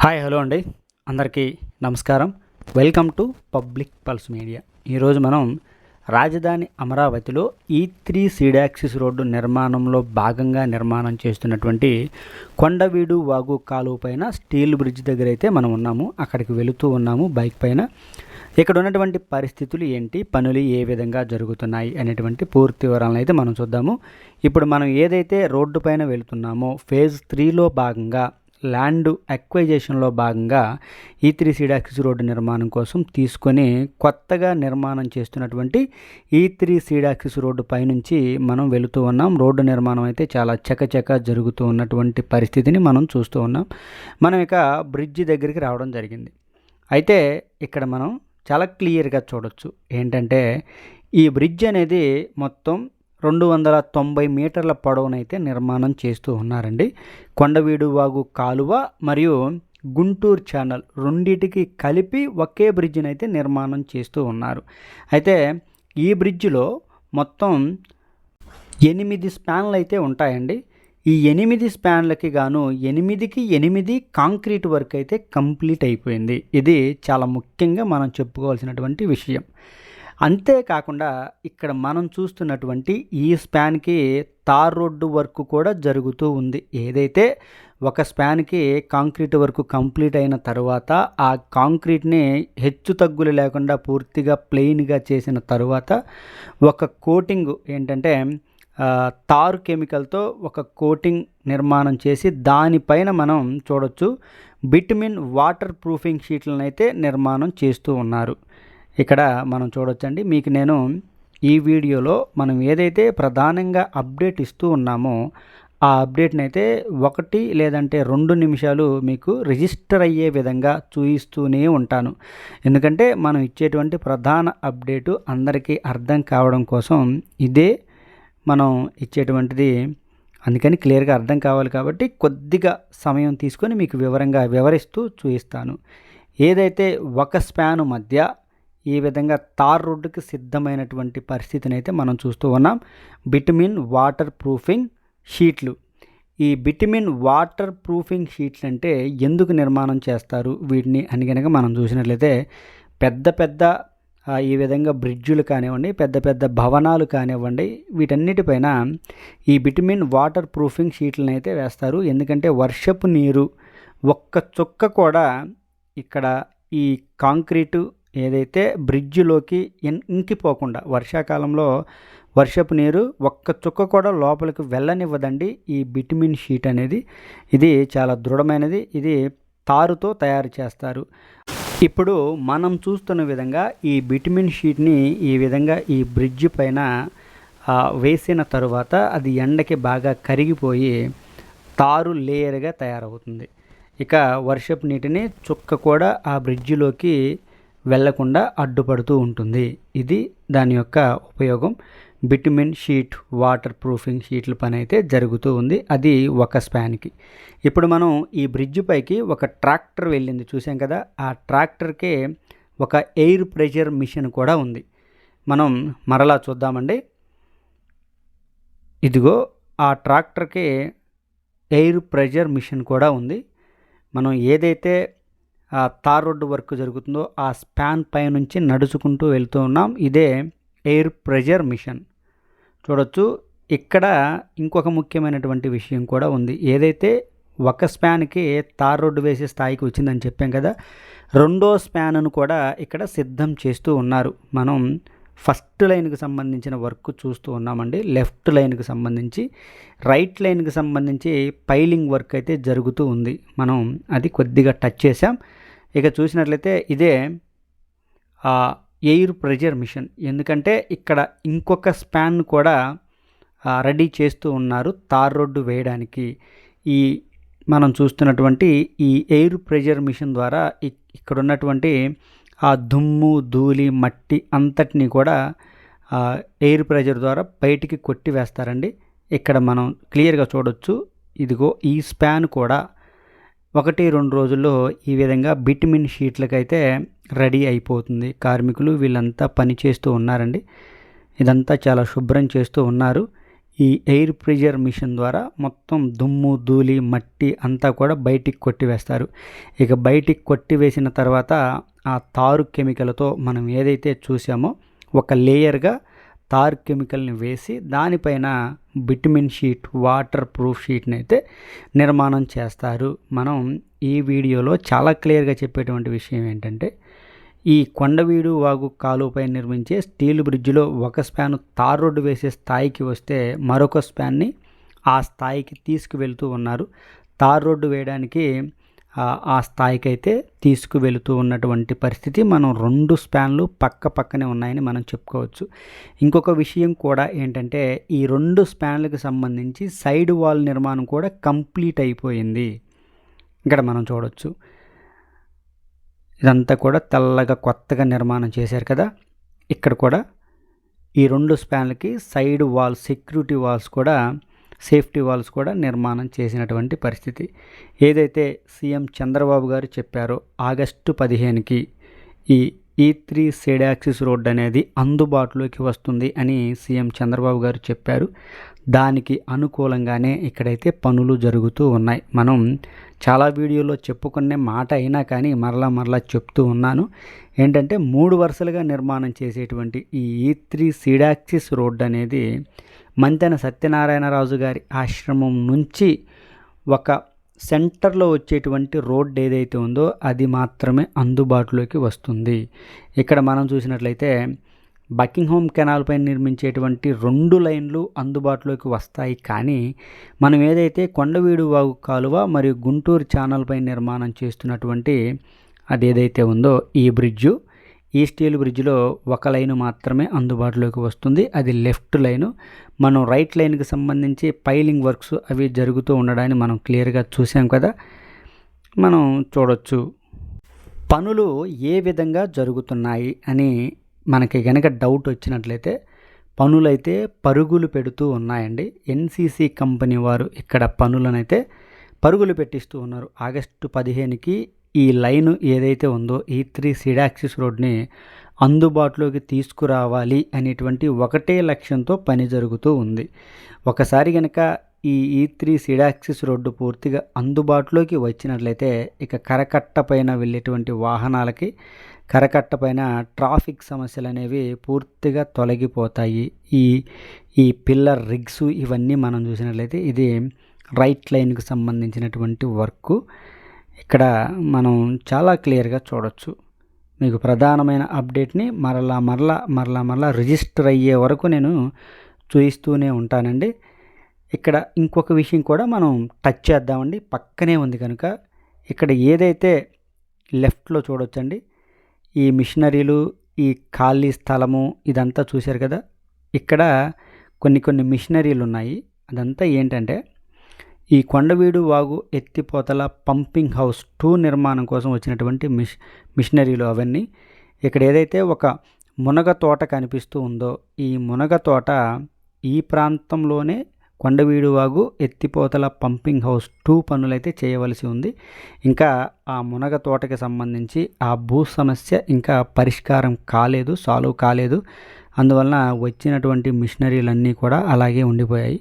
Hi hello అండి, అందరికీ నమస్కారం. Welcome to public pulse media. ఈరోజు మనం రాజధాని అమరావతిలో E3 సీడాక్సిస్ రోడ్డు నిర్మాణంలో భాగంగా నిర్మాణం చేస్తున్నటువంటి కొండవీడు వాగు కాలువ పైన స్టీల్ బ్రిడ్జ్ దగ్గర అయితే మనం ఉన్నాము. అక్కడికి వెళుతూ ఉన్నాము బైక్ పైన. ఇక్కడ ఉన్నటువంటి పరిస్థితులు ఏంటి, పనులు ఏ విధంగా జరుగుతున్నాయి అనేటువంటి పూర్తి వివరాలను అయితే మనం చూద్దాము. ఇప్పుడు మనం ఏదైతే రోడ్డు పైన వెళుతున్నామో ఫేజ్ 3లో భాగంగా ల్యాండ్ అక్వైజేషన్లో భాగంగా E3 సీడాక్సిస్ రోడ్డు నిర్మాణం కోసం తీసుకొని కొత్తగా నిర్మాణం చేస్తున్నటువంటి E3 సీడాక్సిస్ రోడ్డు పైనుంచి మనం వెళుతూ ఉన్నాం. రోడ్డు నిర్మాణం అయితే చాలా చకచక జరుగుతూ ఉన్నటువంటి పరిస్థితిని మనం చూస్తూ ఉన్నాం. మనం ఇక బ్రిడ్జి దగ్గరికి రావడం జరిగింది. అయితే ఇక్కడ మనం చాలా క్లియర్గా చూడొచ్చు ఏంటంటే ఈ బ్రిడ్జ్ అనేది మొత్తం 290 మీటర్ల పొడవునైతే నిర్మాణం చేస్తూ ఉన్నారండి. కొండవీడు వాగు కాలువ మరియు గుంటూరు ఛానల్ రెండింటికి కలిపి ఒకే బ్రిడ్జిని అయితే నిర్మాణం చేస్తూ ఉన్నారు. అయితే ఈ బ్రిడ్జిలో మొత్తం 8 స్పాన్లు అయితే ఉంటాయండి. ఈ 8 స్పాన్లకి గాను 8కి 8 కాంక్రీట్ వర్క్ అయితే కంప్లీట్ అయిపోయింది. ఇది చాలా ముఖ్యంగా మనం చెప్పుకోవాల్సినటువంటి విషయం. అంతేకాకుండా ఇక్కడ మనం చూస్తున్నటువంటి ఈ స్పాన్కి తార్ రోడ్డు వర్క్ కూడా జరుగుతూ ఉంది. ఏదైతే ఒక స్పాన్కి కాంక్రీట్ వర్క్ కంప్లీట్ అయిన తర్వాత ఆ కాంక్రీట్ని హెచ్చు తగ్గులు లేకుండా పూర్తిగా ప్లెయిన్గా చేసిన తర్వాత ఒక కోటింగ్ ఏంటంటే తారు కెమికల్తో ఒక కోటింగ్ నిర్మాణం చేసి దానిపైన మనం చూడొచ్చు బిటుమిన్ వాటర్ ప్రూఫింగ్ షీట్లను అయితే నిర్మాణం చేస్తూ ఉన్నారు. ఇక్కడ మనం చూడొచ్చండి. మీకు నేను ఈ వీడియోలో మనం ఏదైతే ప్రధానంగా అప్డేట్ ఇస్తూ ఉన్నామో ఆ అప్డేట్ని అయితే 1 లేదంటే 2 నిమిషాలు మీకు రిజిస్టర్ అయ్యే విధంగా చూపిస్తూనే ఉంటాను. ఎందుకంటే మనం ఇచ్చేటువంటి ప్రధాన అప్డేటు అందరికీ అర్థం కావడం కోసం ఇదే మనం ఇచ్చేటువంటిది. అందుకని క్లియర్గా అర్థం కావాలి కాబట్టి కొద్దిగా సమయం తీసుకొని మీకు వివరంగా వివరిస్తూ చూపిస్తాను. ఏదైతే ఒక స్పాను మధ్య ఈ విధంగా తార్ రోడ్డుకి సిద్ధమైనటువంటి పరిస్థితిని అయితే మనం చూస్తూ ఉన్నాం. బిటుమిన్ వాటర్ ప్రూఫింగ్ షీట్లు. ఈ బిటుమిన్ వాటర్ ప్రూఫింగ్ షీట్లు అంటే ఎందుకు నిర్మాణం చేస్తారు వీటిని అని కనుక మనం చూసినట్లయితే పెద్ద ఈ విధంగా బ్రిడ్జులు కానివ్వండి, పెద్ద భవనాలు కానివ్వండి, వీటన్నిటిపైన ఈ బిటుమిన్ వాటర్ ప్రూఫింగ్ షీట్లను అయితే వేస్తారు. ఎందుకంటే వర్షపు నీరు ఒక్క చుక్క కూడా ఇక్కడ ఈ కాంక్రీటు ఏదైతే బ్రిడ్జిలోకి ఇంకిపోకుండా, వర్షాకాలంలో వర్షపు నీరు ఒక్క చుక్క కూడా లోపలికి వెళ్ళనివ్వదండి ఈ బిటుమిన్ షీట్ అనేది. ఇది చాలా దృఢమైనది. ఇది తారుతో తయారు చేస్తారు. ఇప్పుడు మనం చూస్తున్న విధంగా ఈ బిటుమిన్ షీట్ని ఈ విధంగా ఈ బ్రిడ్జ్ పైన వేసిన తరువాత అది ఎండకి బాగా కరిగిపోయి తారు లేయర్గా తయారవుతుంది. ఇక వర్షపు నీటిని చుక్క కూడా ఆ బ్రిడ్జిలోకి వెళ్లకుండా అడ్డుపడుతూ ఉంటుంది. ఇది దాని యొక్క ఉపయోగం. బిటుమిన్ షీట్ వాటర్ ప్రూఫింగ్ షీట్ల పని అయితే జరుగుతూ ఉంది. అది ఒక స్పాన్కి. ఇప్పుడు మనం ఈ బ్రిడ్జ్ పైకి ఒక ట్రాక్టర్ వెళ్ళింది చూసాం కదా. ఆ ట్రాక్టర్కే ఒక ఎయిర్ ప్రెషర్ మిషన్ కూడా ఉంది. మనం మరలా చూద్దామండి. ఇదిగో ఆ ట్రాక్టర్కి ఎయిర్ ప్రెషర్ మిషన్ కూడా ఉంది. మనం ఏదైతే తార్ రోడ్డు వర్క్ జరుగుతుందో ఆ స్పాన్ పై నుంచి నడుచుకుంటూ వెళ్తూ ఉన్నాం. ఇదే ఎయిర్ ప్రెషర్ మిషన్. చూడొచ్చు. ఇక్కడ ఇంకొక ముఖ్యమైనటువంటి విషయం కూడా ఉంది. ఏదైతే ఒక స్పాన్కి తార్ రోడ్డు వేసే స్థాయికి వచ్చిందని చెప్పాం కదా, రెండో స్పాన్ను కూడా ఇక్కడ సిద్ధం చేస్తూ ఉన్నారు. మనం ఫస్ట్ లైన్కి సంబంధించిన వర్క్ చూస్తూ ఉన్నామండి. లెఫ్ట్ లైన్కి సంబంధించి, రైట్ లైన్కి సంబంధించి పైలింగ్ వర్క్ అయితే జరుగుతూ ఉంది. మనం అది కొద్దిగా టచ్ చేసాం. ఇక చూసినట్లయితే ఇదే ఎయిర్ ప్రెషర్ మిషన్. ఎందుకంటే ఇక్కడ ఇంకొక స్పాన్ కూడా రెడీ చేస్తూ ఉన్నారు తార్ రోడ్డు వేయడానికి. ఈ మనం చూస్తున్నటువంటి ఈ ఎయిర్ ప్రెషర్ మిషన్ ద్వారా ఇక్కడ ఉన్నటువంటి ఆ దుమ్ము ధూళి మట్టి అంతటినీ కూడా ఎయిర్ ప్రెషర్ ద్వారా బయటికి కొట్టి వేస్తారండి. ఇక్కడ మనం క్లియర్గా చూడొచ్చు. ఇదిగో ఈ స్పాన్ కూడా 1-2 రోజుల్లో ఈ విధంగా బిటుమిన్ షీట్లకైతే రెడీ అయిపోతుంది. కార్మికులు వీళ్ళంతా పని చేస్తూ ఉన్నారండి. ఇదంతా చాలా శుభ్రం చేస్తూ ఉన్నారు. ఈ ఎయిర్ ప్రెషర్ మిషన్ ద్వారా మొత్తం దుమ్ము ధూళి మట్టి అంతా కూడా బయటికి కొట్టివేస్తారు. ఇక బయటికి కొట్టివేసిన తర్వాత ఆ తారు కెమికల్తో మనం ఏదైతే చూసామో ఒక లేయర్గా తార్ కెమికల్ని వేసి దానిపైన బిటుమిన్ షీట్ వాటర్ ప్రూఫ్ షీట్ని అయితే నిర్మాణం చేస్తారు. మనం ఈ వీడియోలో చాలా క్లియర్గా చెప్పేటువంటి విషయం ఏంటంటే, ఈ కొండవీడు వాగు కాలువపై నిర్మించే స్టీల్ బ్రిడ్జిలో ఒక స్పాన్ తార్ రోడ్డు వేసే స్థాయికి వస్తే మరొక స్పాన్ని ఆ స్థాయికి తీసుకువెళ్తూ ఉన్నారు. తార్ రోడ్డు వేయడానికి ఆ స్థాయికి అయితే తీసుకువెళుతూ ఉన్నటువంటి పరిస్థితి. మనం 2 స్పాన్లు పక్కనే ఉన్నాయని మనం చెప్పుకోవచ్చు. ఇంకొక విషయం కూడా ఏంటంటే, ఈ 2 స్పాన్లకు సంబంధించి సైడ్ వాల్ నిర్మాణం కూడా కంప్లీట్ అయిపోయింది. ఇక్కడ మనం చూడవచ్చు, ఇదంతా కూడా తెల్లగా కొత్తగా నిర్మాణం చేశారు కదా. ఇక్కడ కూడా ఈ 2 స్పాన్లకి సైడ్ వాల్ సెక్యూరిటీ వాల్స్ కూడా సేఫ్టీ వాల్స్ కూడా నిర్మాణం చేసినటువంటి పరిస్థితి. ఏదైతే సీఎం చంద్రబాబు గారు చెప్పారో ఆగస్టు 15కి ఈ E3 సైడ్ యాక్సిస్ రోడ్ అనేది అందుబాటులోకి వస్తుంది అని సీఎం చంద్రబాబు గారు చెప్పారు. దానికి అనుకూలంగానే ఇక్కడైతే పనులు జరుగుతూ ఉన్నాయి. మనం చాలా వీడియోలో చెప్పుకునే మాట అయినా కానీ మరలా చెప్తూ ఉన్నాను. ఏంటంటే 3 వరుసలుగా నిర్మాణం చేసేటువంటి ఈ E3 సైడ్ యాక్సిస్ రోడ్ అనేది మంతెన సత్యనారాయణరాజు గారి ఆశ్రమం నుంచి ఒక సెంటర్లో వచ్చేటువంటి రోడ్ ఏదైతే ఉందో అది మాత్రమే అందుబాటులోకి వస్తుంది. ఇక్కడ మనం చూసినట్లయితే బకింగ్హామ్ కెనాల్ పైన నిర్మించేటువంటి 2 లైన్లు అందుబాటులోకి వస్తాయి. కానీ మనం ఏదైతే కొండవీడు వాగు కాలువ మరియు గుంటూరు ఛానల్ పైన నిర్మాణం చేస్తున్నటువంటి అది ఏదైతే ఉందో ఈ స్టీల్ బ్రిడ్జ్లో ఒక లైను మాత్రమే అందుబాటులోకి వస్తుంది. అది లెఫ్ట్ లైను. మనం రైట్ లైన్కి సంబంధించి పైలింగ్ వర్క్స్ అవి జరుగుతూ ఉండడాన్ని మనం క్లియర్గా చూసాం కదా. మనం చూడొచ్చు పనులు ఏ విధంగా జరుగుతున్నాయి అని మనకి కనుక డౌట్ వచ్చినట్లయితే పనులైతే పరుగులు పెడుతూ ఉన్నాయండి. ఎన్సీసీ కంపెనీ వారు ఇక్కడ పనులనైతే పరుగులు పెట్టిస్తూ ఉన్నారు. ఆగస్టు 15కి ఈ లైను ఏదైతే ఉందో E3 సైడ్ యాక్సిస్ రోడ్ని అందుబాటులోకి తీసుకురావాలి అనేటువంటి ఒకటే లక్ష్యంతో పని జరుగుతూ ఉంది. ఒకసారి కనుక ఈ E3 సైడ్ యాక్సిస్ రోడ్డు పూర్తిగా అందుబాటులోకి వచ్చినట్లయితే ఇక కరకట్ట పైన వెళ్ళేటువంటి వాహనాలకి కరకట్ట పైన ట్రాఫిక్ సమస్యలు అనేవి పూర్తిగా తొలగిపోతాయి. ఈ పిల్లర్ రిగ్స్ ఇవన్నీ మనం చూసినట్లయితే ఇది రైట్ లైన్కి సంబంధించినటువంటి వర్క్. ఇక్కడ మనం చాలా క్లియర్గా చూడొచ్చు. మీకు ప్రధానమైన అప్డేట్ని మరలా రిజిస్టర్ అయ్యే వరకు నేను చూపిస్తూనే ఉంటానండి. ఇక్కడ ఇంకొక విషయం కూడా మనం టచ్ చేద్దామండి. పక్కనే ఉంది కనుక ఇక్కడ ఏదైతే లెఫ్ట్లో చూడొచ్చండి, ఈ మిషనరీలు ఈ ఖాళీ స్థలము ఇదంతా చూశారు కదా. ఇక్కడ కొన్ని మిషనరీలు ఉన్నాయి. అదంతా ఏంటంటే ఈ కొండవీడు వాగు ఎత్తిపోతల పంపింగ్ హౌస్ 2 నిర్మాణం కోసం వచ్చినటువంటి మిషనరీలు అవన్నీ. ఇక్కడ ఏదైతే ఒక మునగ తోట కనిపిస్తూ ఉందో ఈ మునగ తోట ఈ ప్రాంతంలోనే కొండవీడు వాగు ఎత్తిపోతల పంపింగ్ హౌస్ 2 పనులైతే చేయవలసి ఉంది. ఇంకా ఆ మునగ తోటకి సంబంధించి ఆ భూ సమస్య ఇంకా పరిష్కారం కాలేదు, సాల్వ్ కాలేదు. అందువలన వచ్చినటువంటి మిషనరీలన్నీ కూడా అలాగే ఉండిపోయాయి.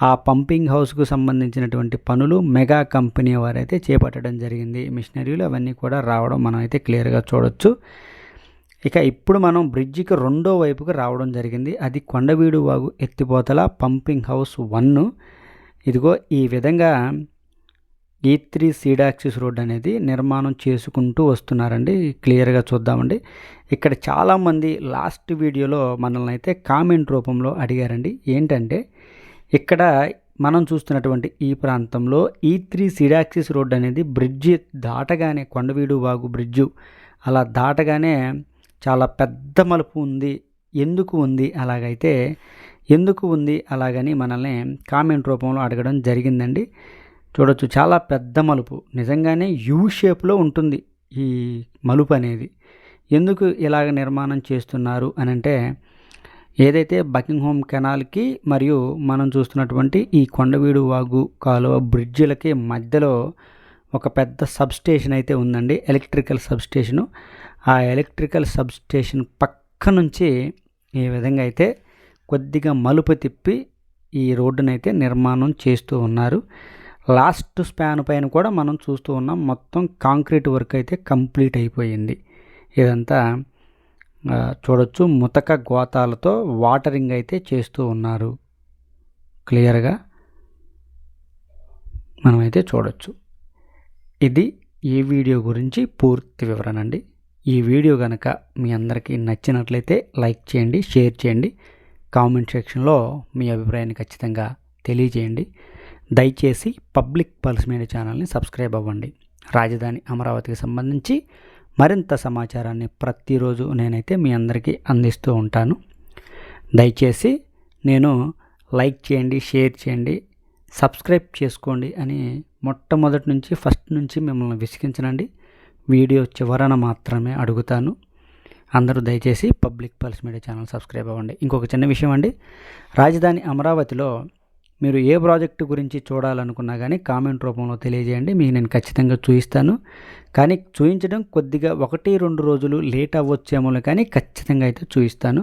ఆ పంపింగ్ హౌస్కు సంబంధించినటువంటి పనులు మెగా కంపెనీ వారైతే చేపట్టడం జరిగింది. మిషనరీలు అవన్నీ కూడా రావడం మనం అయితే క్లియర్గా చూడొచ్చు. ఇక ఇప్పుడు మనం బ్రిడ్జికి 2వ వైపుకు రావడం జరిగింది. అది కొండవీడు వాగు ఎత్తిపోతల పంపింగ్ హౌస్ 1. ఇదిగో ఈ విధంగా E3 సైడ్ యాక్సిస్ రోడ్ అనేది నిర్మాణం చేసుకుంటూ వస్తున్నారండి. క్లియర్గా చూద్దామండి. ఇక్కడ చాలామంది లాస్ట్ వీడియోలో మనల్ని అయితే కామెంట్ రూపంలో అడిగారండి. ఏంటంటే ఇక్కడ మనం చూస్తున్నటువంటి ఈ ప్రాంతంలో E3 సైడ్ యాక్సిస్ రోడ్ అనేది బ్రిడ్జి దాటగానే కొండవీడు వాగు బ్రిడ్జు అలా దాటగానే చాలా పెద్ద మలుపు ఉంది. ఎందుకు ఉంది అలాగని మనల్ని కామెంట్ రూపంలో అడగడం జరిగిందండి. చూడొచ్చు, చాలా పెద్ద మలుపు. నిజంగానే యూ షేప్లో ఉంటుంది ఈ మలుపు అనేది. ఎందుకు ఇలాగ నిర్మాణం చేస్తున్నారు అని అంటే, ఏదైతే బకింగ్హామ్ కెనాల్కి మరియు మనం చూస్తున్నటువంటి ఈ కొండవీడు వాగు కాలువ బ్రిడ్జిలకి మధ్యలో ఒక పెద్ద సబ్స్టేషన్ అయితే ఉందండి, ఎలక్ట్రికల్ సబ్స్టేషను. ఆ ఎలక్ట్రికల్ సబ్స్టేషన్ పక్క నుంచి ఈ విధంగా అయితే కొద్దిగా మలుపు తిప్పి ఈ రోడ్డునైతే నిర్మాణం చేస్తూ ఉన్నారు. లాస్ట్ స్పాన్ పైన కూడా మనం చూస్తూ ఉన్నాం. మొత్తం కాంక్రీట్ వర్క్ అయితే కంప్లీట్ అయిపోయింది. ఇదంతా చూడొచ్చు. ముతక గోతాలతో వాటరింగ్ అయితే చేస్తూ ఉన్నారు. క్లియర్గా మనమైతే చూడొచ్చు. ఇది ఈ వీడియో గురించి పూర్తి వివరణ అండి. ఈ వీడియో కనుక మీ అందరికీ నచ్చినట్లయితే లైక్ చేయండి, షేర్ చేయండి, కామెంట్ సెక్షన్లో మీ అభిప్రాయాన్ని ఖచ్చితంగా తెలియజేయండి. దయచేసి పబ్లిక్ పల్స్ మీడియా ఛానల్ని సబ్స్క్రైబ్ అవ్వండి. రాజధాని అమరావతికి సంబంధించి మరింత సమాచారాన్ని ప్రతిరోజు నేనైతే మీ అందరికీ అందిస్తూ ఉంటాను. దయచేసి నేను లైక్ చేయండి, షేర్ చేయండి, సబ్స్క్రైబ్ చేసుకోండి అని మొట్టమొదటి నుంచి ఫస్ట్ నుంచి మిమ్మల్ని విసిగించనండి. వీడియో చివరన మాత్రమే అడుగుతాను. అందరూ దయచేసి public pulse media channel subscribe అవ్వండి. ఇంకొక చిన్న విషయం అండి, రాజధాని అమరావతిలో మీరు ఏ ప్రాజెక్టు గురించి చూడాలనుకున్నా కానీ కామెంట్ రూపంలో తెలియజేయండి. మీకు నేను ఖచ్చితంగా చూపిస్తాను. కానీ చూపించడం కొద్దిగా 1-2 రోజులు లేట్ అవ్వచ్చేమో, కానీ ఖచ్చితంగా అయితే చూపిస్తాను.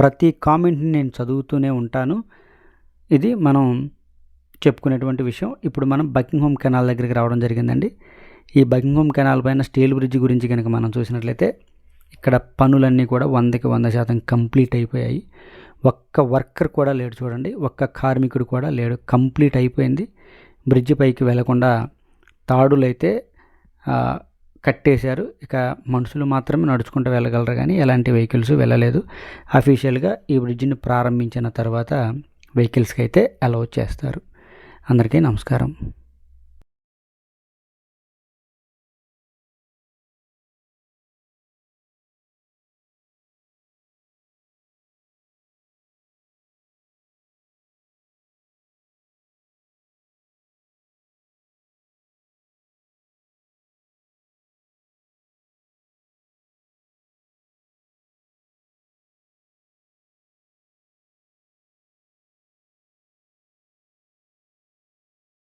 ప్రతి కామెంట్ని నేను చదువుతూనే ఉంటాను. ఇది మనం చెప్పుకునేటువంటి విషయం. ఇప్పుడు మనం బకింగ్హామ్ కెనాల్ దగ్గరికి రావడం జరిగిందండి. ఈ బకింగ్హామ్ కెనాల్ పైన స్టీల్ బ్రిడ్జ్ గురించి కనుక మనం చూసినట్లయితే ఇక్కడ పనులన్నీ కూడా 100% కంప్లీట్ అయిపోయాయి. ఒక్క వర్కర్ కూడా లేడు చూడండి, ఒక్క కార్మికుడు కూడా లేడు. కంప్లీట్ అయిపోయింది. బ్రిడ్జ్ పైకి వెళ్లకుండా తాడులు అయితే కట్టేశారు. ఇక మనుషులు మాత్రమే నడుచుకుంటూ వెళ్ళగలరు, కానీ ఎలాంటి వెహికల్స్ వెళ్ళలేదు. అఫీషియల్గా ఈ బ్రిడ్జిని ప్రారంభించిన తర్వాత వెహికల్స్కి అయితే అలౌ చేస్తారు. అందరికీ నమస్కారం.